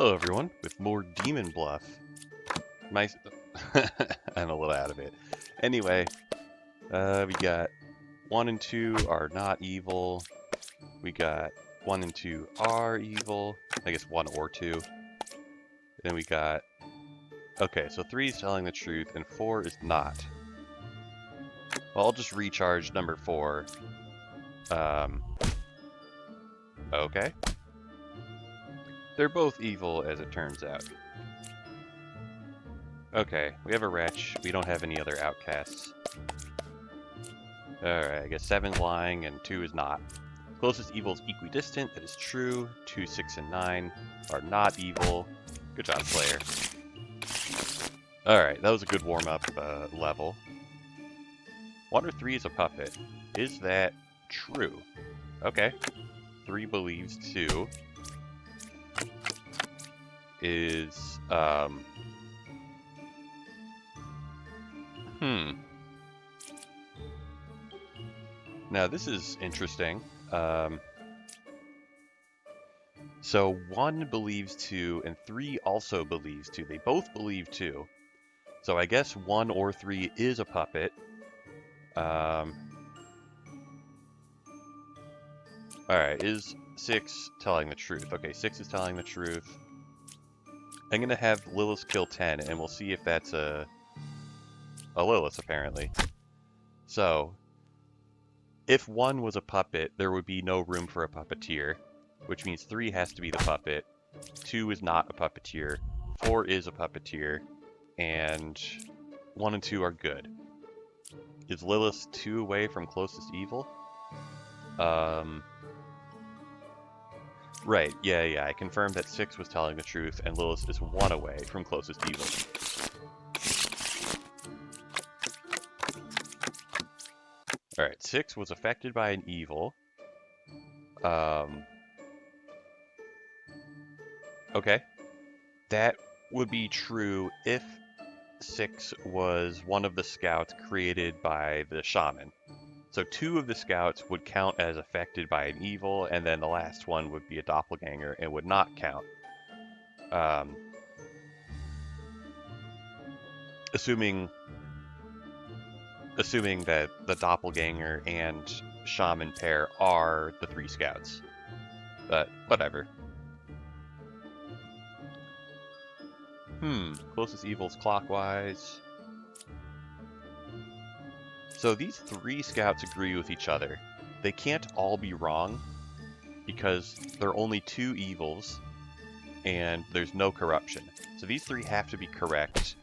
Hello everyone, with more Demon Bluff. My, I'm a little out of it. Anyway, we got 1 and 2 are not evil. We got 1 and 2 are evil. I guess 1 or 2. Then we got, okay, so 3 is telling the truth and 4 is not. Well, I'll just recharge number 4. Okay. They're both evil as it turns out. Okay, we have a wretch. We don't have any other outcasts. Alright, I guess 7's lying and 2 is not. Closest evil is equidistant. That is true. 2, 6, and 9 are not evil. Good job, Slayer. Alright, that was a good warm-up level. 1 or 3 is a puppet. Is that true? Okay. 3 believes 2 is, Now this is interesting. So 1 believes 2 and 3 also believes 2. They both believe 2. So I guess 1 or 3 is a puppet. Alright, is 6 telling the truth? Okay, 6 is telling the truth. I'm gonna have Lilith kill 10 and we'll see if that's a Lilith apparently. So, if 1 was a puppet, there would be no room for a puppeteer, which means 3 has to be the puppet, 2 is not a puppeteer, 4 is a puppeteer, and 1 and 2 are good. Is Lilith 2 away from closest evil? Right, yeah, I confirmed that 6 was telling the truth, and Lilith is 1 away from closest evil. Alright, 6 was affected by an evil. Okay. That would be true if 6 was one of the scouts created by the shaman. So 2 of the scouts would count as affected by an evil, and then the last one would be a doppelganger and would not count. Assuming that the doppelganger and shaman pair are the 3 scouts. But whatever. Closest evil's clockwise. So these 3 scouts agree with each other. They can't all be wrong because there are only 2 evils and there's no corruption. So these 3 have to be correct,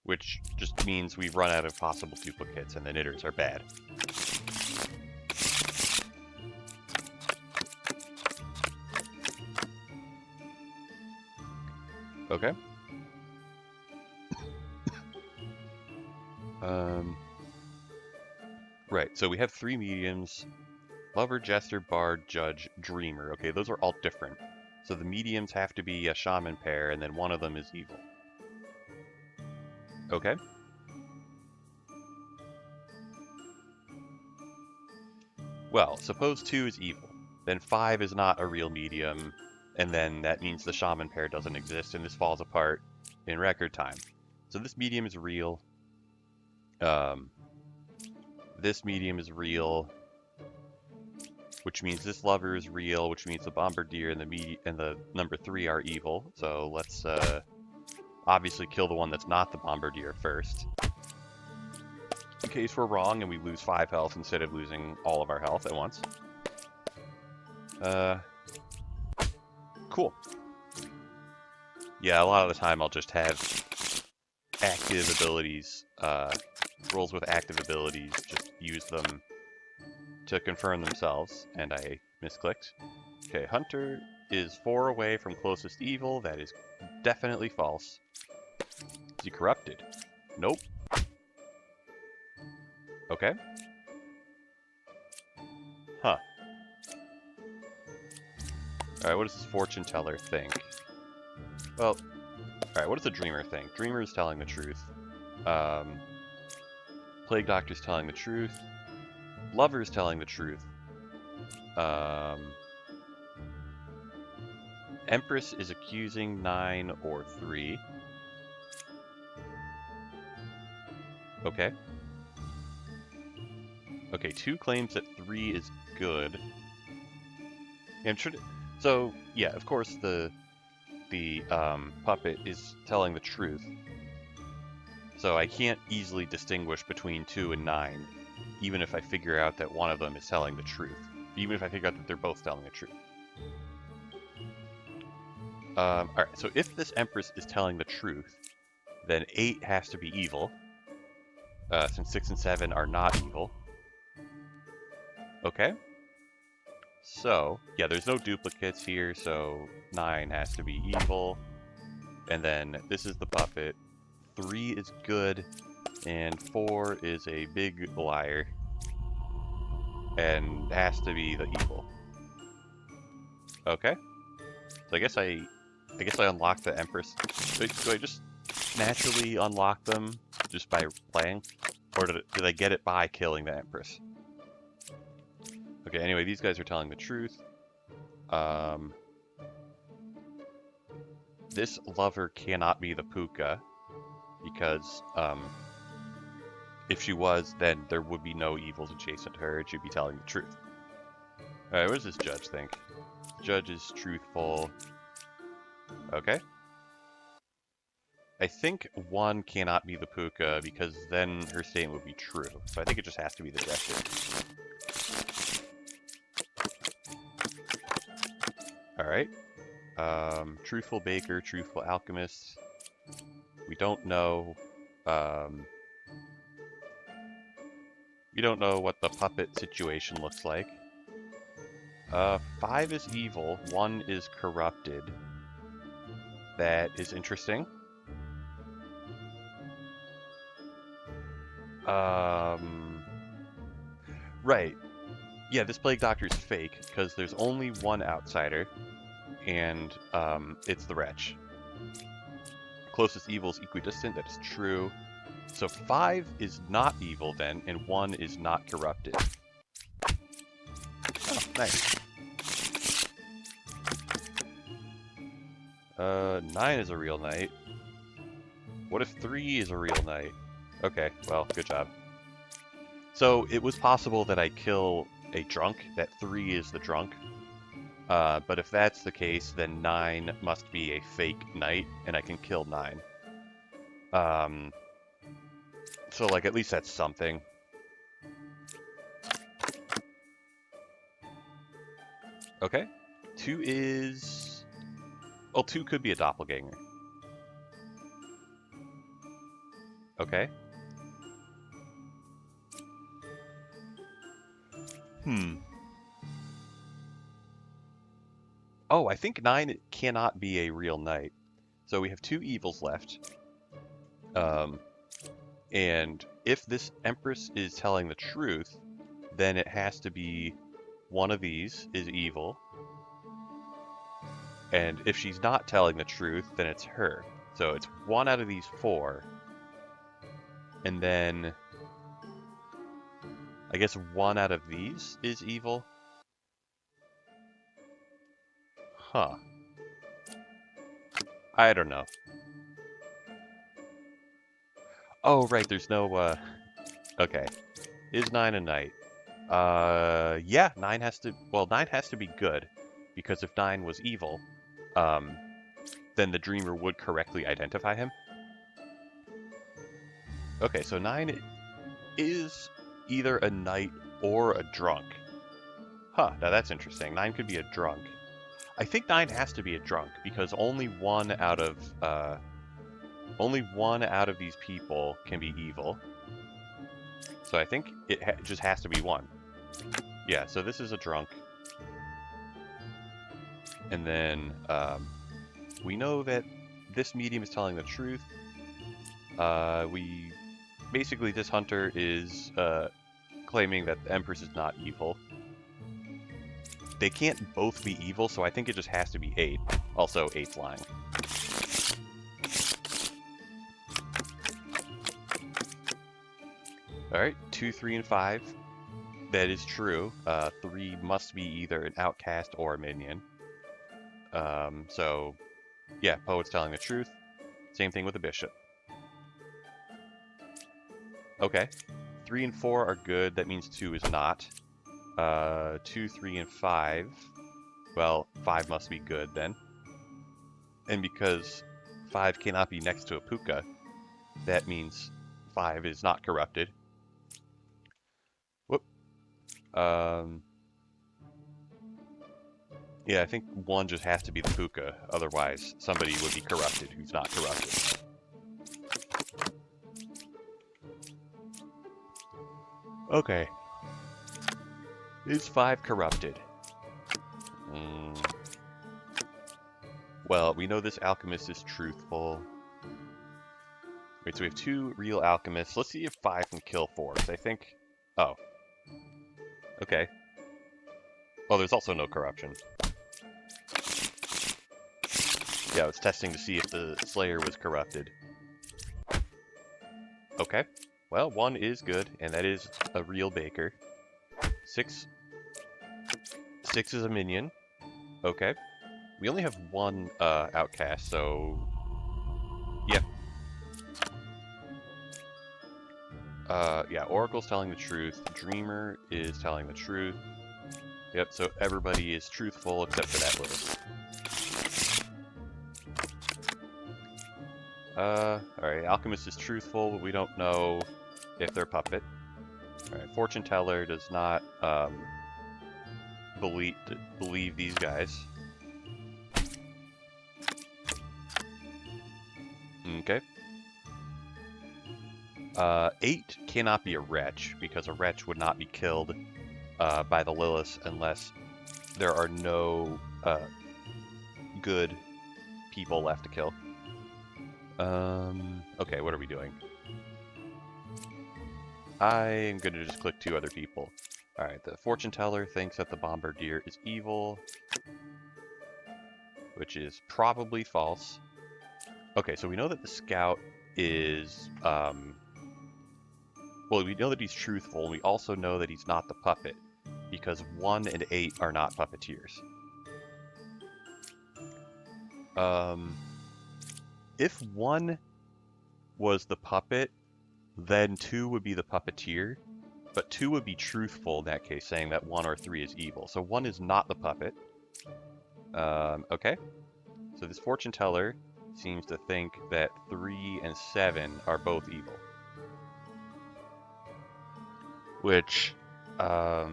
which just means we've run out of possible duplicates and the knitters are bad. Okay. Right, so we have 3 mediums: Lover, Jester, Bard, Judge, Dreamer. Okay, those are all different. So the mediums have to be a shaman pair, and then one of them is evil. Okay. Well, suppose 2 is evil. Then 5 is not a real medium, and then that means the shaman pair doesn't exist, and this falls apart in record time. So this medium is real. This medium is real, which means this lover is real, which means the bombardier and the number 3 are evil. So let's obviously kill the one that's not the bombardier first, in case we're wrong and we lose 5 health instead of losing all of our health at once. Cool. Yeah, a lot of the time I'll just have active abilities, rolls with active abilities, just use them to confirm themselves, and I misclicked. Okay, Hunter is 4 away from closest evil. That is definitely false. Is he corrupted? Nope. Okay. Huh. Alright, what does this fortune teller think? Well, alright, what does the dreamer think? Dreamer is telling the truth. Plague Doctor's telling the truth. Lover's telling the truth. Empress is accusing 9 or 3. Okay. Okay, 2 claims that 3 is good. Yeah, so, yeah, of course the puppet is telling the truth. So I can't easily distinguish between 2 and 9, even if I figure out that one of them is telling the truth. Even if I figure out that they're both telling the truth. Alright, so if this Empress is telling the truth, then 8 has to be evil, since 6 and 7 are not evil. Okay. So, yeah, there's no duplicates here, so 9 has to be evil. And then this is the puppet. 3 is good, and 4 is a big liar, and has to be the evil. Okay. So I guess I unlock the Empress. Do I just naturally unlock them just by playing? Or did I get it by killing the Empress? Okay, anyway, these guys are telling the truth. This lover cannot be the Puka, because if she was, then there would be no evils adjacent to her, and she'd be telling the truth. Alright, what does this judge think? Judge is truthful. Okay. I think 1 cannot be the Puka, because then her statement would be true. So I think it just has to be the Jester. Alright. Truthful Baker, Truthful Alchemist. We don't know, we don't know what the puppet situation looks like. 5 is evil, 1 is corrupted. That is interesting. Right. Yeah, this Plague Doctor is fake, because there's only one outsider, and it's the Wretch. Closest evil is equidistant, that is true. So 5 is not evil then, and 1 is not corrupted. Oh, nice. 9 is a real knight. What if 3 is a real knight? Okay, well, good job. So it was possible that I kill a drunk, that 3 is the drunk. But if that's the case, then 9 must be a fake knight, and I can kill 9. So, like, at least that's something. Okay. 2 is... Well, 2 could be a doppelganger. Okay. Oh, I think 9 cannot be a real knight. So we have 2 evils left. And if this Empress is telling the truth, then it has to be one of these is evil. And if she's not telling the truth, then it's her. So it's 1 out of these 4. And then I guess 1 out of these is evil. Huh. I don't know. Oh, right, there's no, okay. Is 9 a knight? Yeah, 9 has to... Well, 9 has to be good. Because if 9 was evil, then the Dreamer would correctly identify him. Okay, so 9 is either a knight or a drunk. Huh, now that's interesting. 9 could be a drunk. I think 9 has to be a drunk, because only one out of these people can be evil. So I think it just has to be 1. Yeah, so this is a drunk. And then we know that this medium is telling the truth. Basically, this hunter is claiming that the Empress is not evil. They can't both be evil, so I think it just has to be 8. Also, 8's lying. Alright, 2, 3, and 5. That is true. 3 must be either an outcast or a minion. So, yeah, poet's telling the truth. Same thing with the bishop. Okay. 3 and 4 are good. That means 2 is not. 2, 3, and 5. Well, 5 must be good then. And because 5 cannot be next to a puka, that means 5 is not corrupted. Whoop. Yeah, I think 1 just has to be the puka. Otherwise, somebody would be corrupted who's not corrupted. Okay. Is 5 corrupted? Well, we know this alchemist is truthful. Wait, so we have 2 real alchemists. Let's see if 5 can kill 4, because I think... Oh. Okay. Well, there's also no corruption. Yeah, I was testing to see if the Slayer was corrupted. Okay. Well, 1 is good, and that is a real baker. 6 is a minion. Okay. We only have 1 outcast, so... Yeah. Yeah, Oracle's telling the truth. Dreamer is telling the truth. Yep, so everybody is truthful except for that little. Alright, Alchemist is truthful, but we don't know if they're puppet. Alright, Fortune Teller does not, believe these guys. Okay. 8 cannot be a wretch, because a wretch would not be killed by the Lilith unless there are no good people left to kill. Okay, what are we doing? I am going to just click 2 other people. Alright, the Fortune Teller thinks that the Bombardier is evil, which is probably false. Okay, so we know that the Scout is, well, we know that he's truthful, and we also know that he's not the puppet, because 1 and 8 are not puppeteers. If 1 was the puppet, then 2 would be the puppeteer, but 2 would be truthful in that case, saying that 1 or 3 is evil. So 1 is not the puppet. Okay. So this Fortune Teller seems to think that 3 and 7 are both evil. Which, I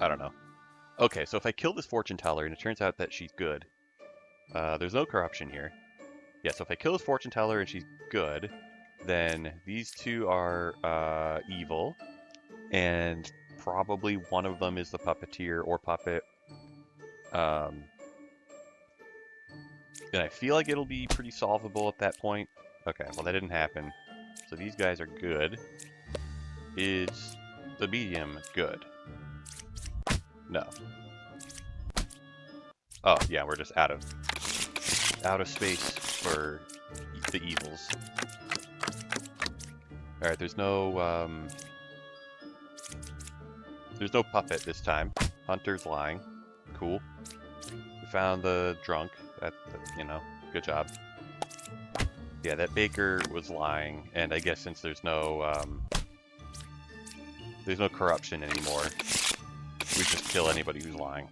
don't know. Okay, so if I kill this Fortune Teller and it turns out that she's good, there's no corruption here. Yeah, so if I kill this Fortune Teller and she's good, then these 2 are evil, and probably one of them is the puppeteer or puppet. And I feel like it'll be pretty solvable at that point. Okay, well that didn't happen. So these guys are good. Is the medium good? No. Oh, yeah, we're just out of space for the evils. Alright, there's no puppet this time. Hunter's lying. Cool. We found the drunk. That, you know, good job. Yeah, that baker was lying, and I guess since there's no corruption anymore, we just kill anybody who's lying.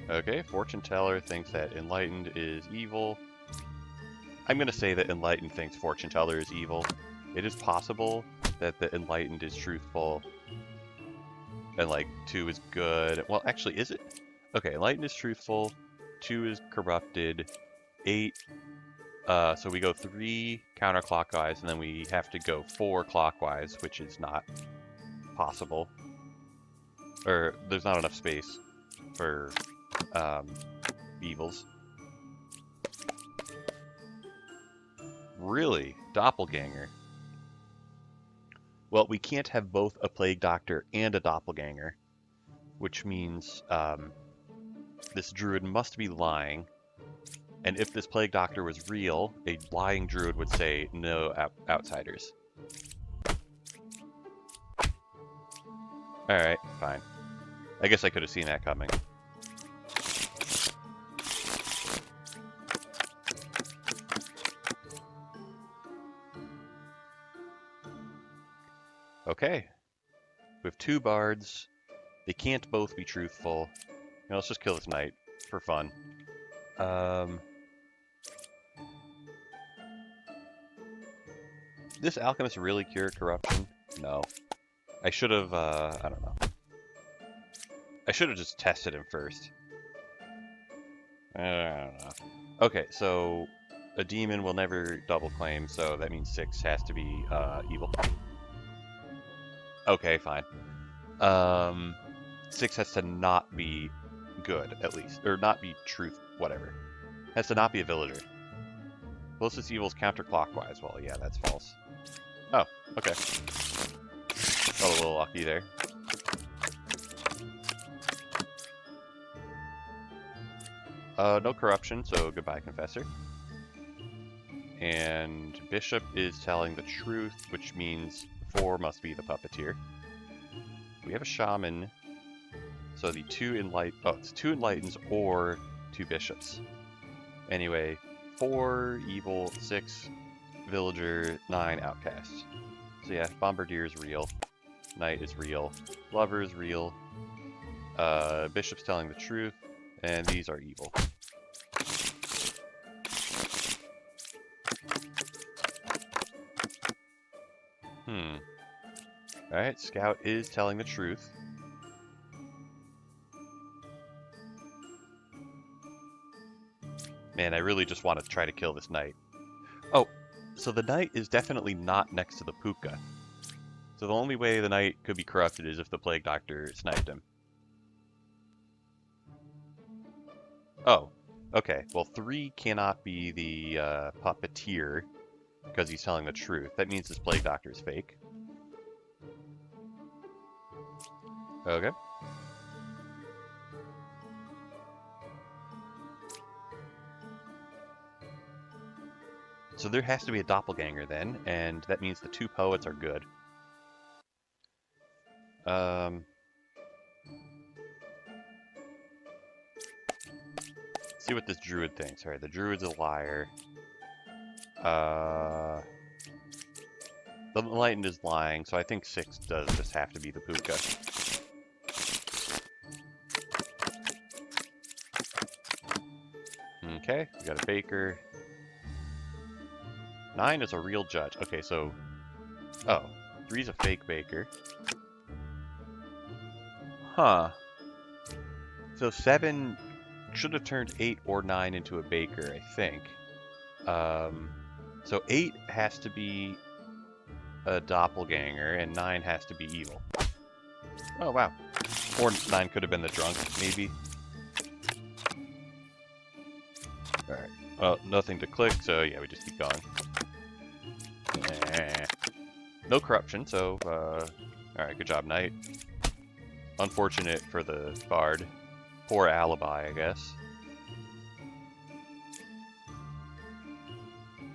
Okay, Fortune Teller thinks that Enlightened is evil. I'm going to say that Enlightened thinks Fortune Teller is evil. It is possible that the Enlightened is truthful, and like 2 is good. Well, actually, is it? Okay, Enlightened is truthful, 2 is corrupted, 8, so we go 3 counterclockwise, and then we have to go 4 clockwise, which is not possible. Or, there's not enough space for evils. Really? Doppelganger? Well, we can't have both a Plague Doctor and a Doppelganger, which means this druid must be lying. And if this Plague Doctor was real, a lying druid would say no outsiders. Alright, fine. I guess I could have seen that coming. Okay. We have two bards. They can't both be truthful. You know, let's just kill this knight for fun. This alchemist really cure corruption? No. I should have, I don't know. I should have just tested him first. I don't know. Okay, so a demon will never double claim, so that means 6 has to be evil. Okay, fine. 6 has to not be good, at least. Or not be truth, whatever. Has to not be a villager. Closest evil is counterclockwise. Well, yeah, that's false. Oh, okay. Got a little lucky there. No corruption, so goodbye, Confessor. And Bishop is telling the truth, which means 4 must be the Puppeteer. We have a Shaman, so the 2 it's 2 Enlightens or 2 Bishops. Anyway, 4 evil, 6 Villager, 9 Outcast. So yeah, Bombardier is real. Knight is real. Lover is real. Bishop's telling the truth, and these are evil. Alright, Scout is telling the truth. Man, I really just want to try to kill this knight. Oh, so the knight is definitely not next to the Puka. So the only way the knight could be corrupted is if the Plague Doctor sniped him. Oh, okay. Well, 3 cannot be the Puppeteer because he's telling the truth. That means this Plague Doctor is fake. Okay. So there has to be a doppelganger then, and that means the 2 poets are good. See what this druid thinks. Alright, the druid's a liar. The enlightened is lying, so I think 6 does just have to be the Puka. Okay, we got a baker. 9 is a real judge. Okay, so... Oh, 3 is a fake baker. Huh. So 7 should have turned 8 or 9 into a baker, I think. So 8 has to be a doppelganger, and 9 has to be evil. Oh, wow. Or 9 could have been the drunk, maybe. Alright. Well, nothing to click, so yeah, we just keep going. No corruption, so, alright, good job, Knight. Unfortunate for the Bard. Poor alibi, I guess.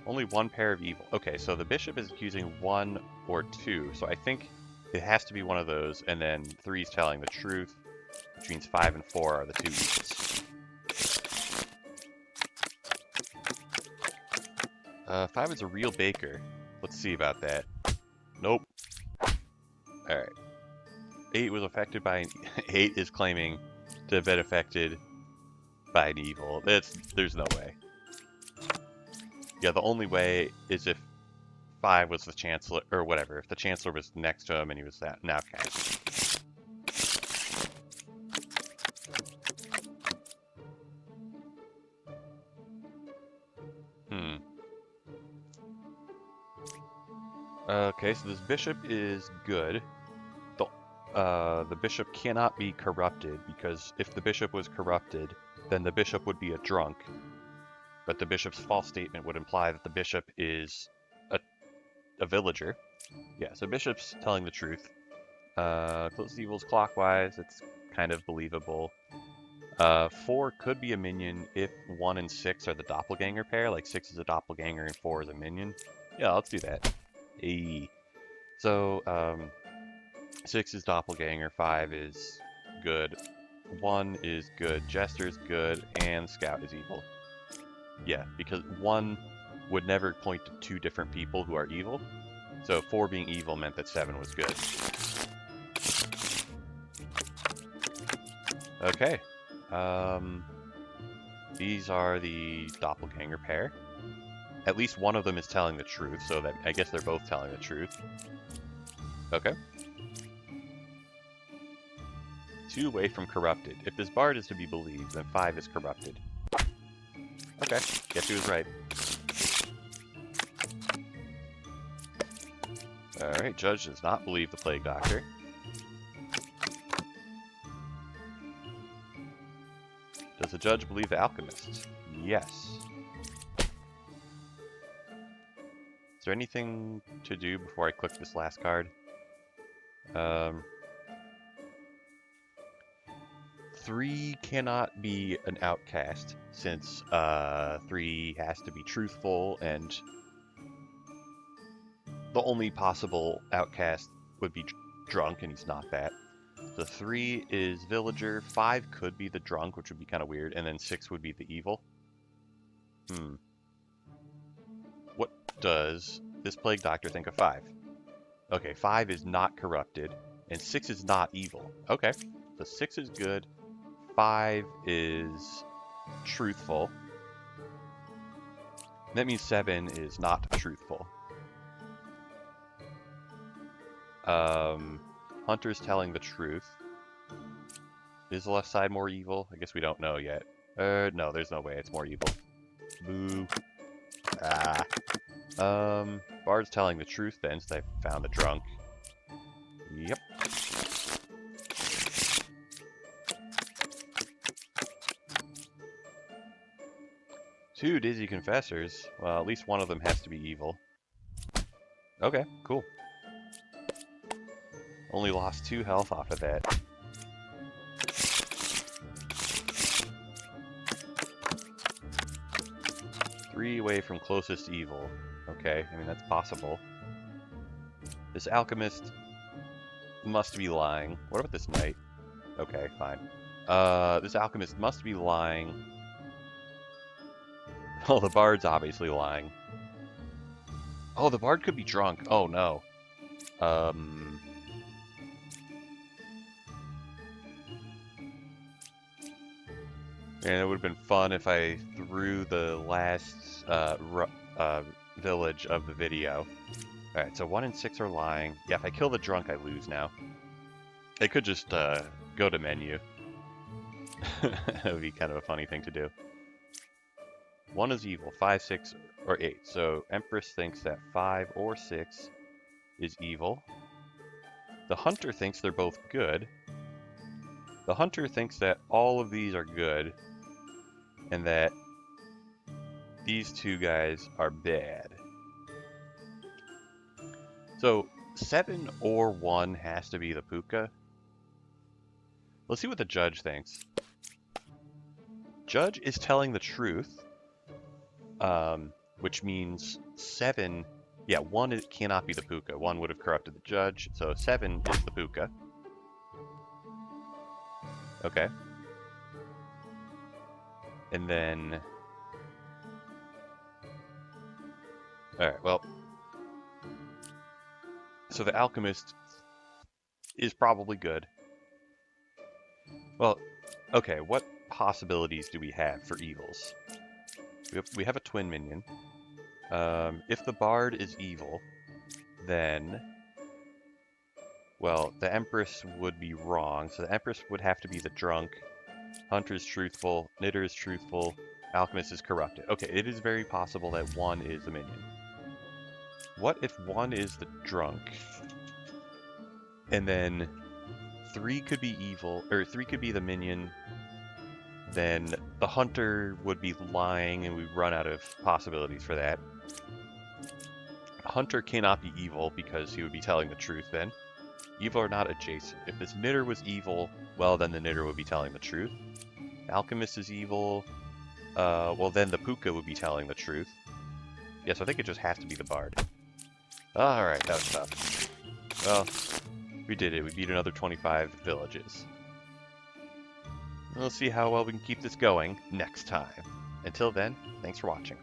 Only 1 pair of evil. Okay, so the Bishop is accusing 1 or 2, so I think it has to be one of those, and then 3 is telling the truth, which means 5 and 4 are the 2 evils. 5 is a real baker. Let's see about that. Nope. Alright. 8 was affected by an... 8 is claiming to have been affected by an evil. There's no way. Yeah, the only way is if 5 was the Chancellor, or whatever. If the Chancellor was next to him and he was an outcast. Okay, so this Bishop is good. The Bishop cannot be corrupted, because if the Bishop was corrupted, then the Bishop would be a drunk. But the Bishop's false statement would imply that the Bishop is a villager. Yeah, so Bishop's telling the truth. Close evils clockwise, it's kind of believable. 4 could be a minion if 1 and 6 are the doppelganger pair, like 6 is a doppelganger and 4 is a minion. Yeah, let's do that. Hey. So, 6 is doppelganger, 5 is good, 1 is good, jester's good, and scout is evil. Yeah, because 1 would never point to 2 different people who are evil. So 4 being evil meant that 7 was good. Okay. These are the doppelganger pair. At least one of them is telling the truth, so that I guess they're both telling the truth. Okay. 2 away from corrupted. If this bard is to be believed, then 5 is corrupted. Okay, guess he was right. Alright, judge does not believe the plague doctor. Does the judge believe the alchemist? Yes. Is there anything to do before I click this last card? 3 cannot be an outcast, since 3 has to be truthful, and the only possible outcast would be drunk, and he's not that. The 3 is villager, 5 could be the drunk, which would be kind of weird, and then 6 would be the evil. What does this plague doctor think of 5? Okay, 5 is not corrupted, and 6 is not evil. Okay, so 6 is good, 5 is truthful. That means 7 is not truthful. Hunter's telling the truth. Is the left side more evil? I guess we don't know yet. No, there's no way it's more evil. Boo. Bard's telling the truth then, since I found a drunk. Yep. Two dizzy confessors. Well, at least one of them has to be evil. Okay, cool. Only lost 2 health off of that. Three away from closest evil. Okay, I mean, that's possible. This alchemist must be lying. What about this knight? Okay, fine. This alchemist must be lying. Oh, the bard's obviously lying. Oh, the bard could be drunk. Oh, no. And it would have been fun if I threw the last village of the video. Alright, so 1 and 6 are lying. Yeah, if I kill the drunk, I lose now. I could just go to menu. That would be kind of a funny thing to do. 1 is evil, 5, 6, or 8. So Empress thinks that 5 or 6 is evil. The Hunter thinks they're both good. The Hunter thinks that all of these are good, and that these 2 guys are bad. So 7 or 1 has to be the Puka. Let's see what the judge thinks. Judge is telling the truth, which means 7... Yeah, 1 cannot be the Puka. 1 would have corrupted the judge, so 7 is the Puka. Okay. And then... Alright, well... So the alchemist is probably good. Well, okay, what possibilities do we have for evils? We have a twin minion. If the bard is evil, then... Well, the Empress would be wrong, so the Empress would have to be the drunk. Hunter's truthful, Knitter is truthful, Alchemist is corrupted. Okay, it is very possible that 1 is the minion. What if 1 is the drunk? And then 3 could be evil, or 3 could be the minion. Then the Hunter would be lying, and we'd run out of possibilities for that. Hunter cannot be evil because he would be telling the truth then. Evil or not adjacent. If this Knitter was evil, well, then the Knitter would be telling the truth. Alchemist is evil. Well, then the Puka would be telling the truth. Yes, I think it just has to be the bard. Alright, that was tough. Well, We did it. We beat another 25 villages. We'll see how well we can keep this going next time. Until then, thanks for watching.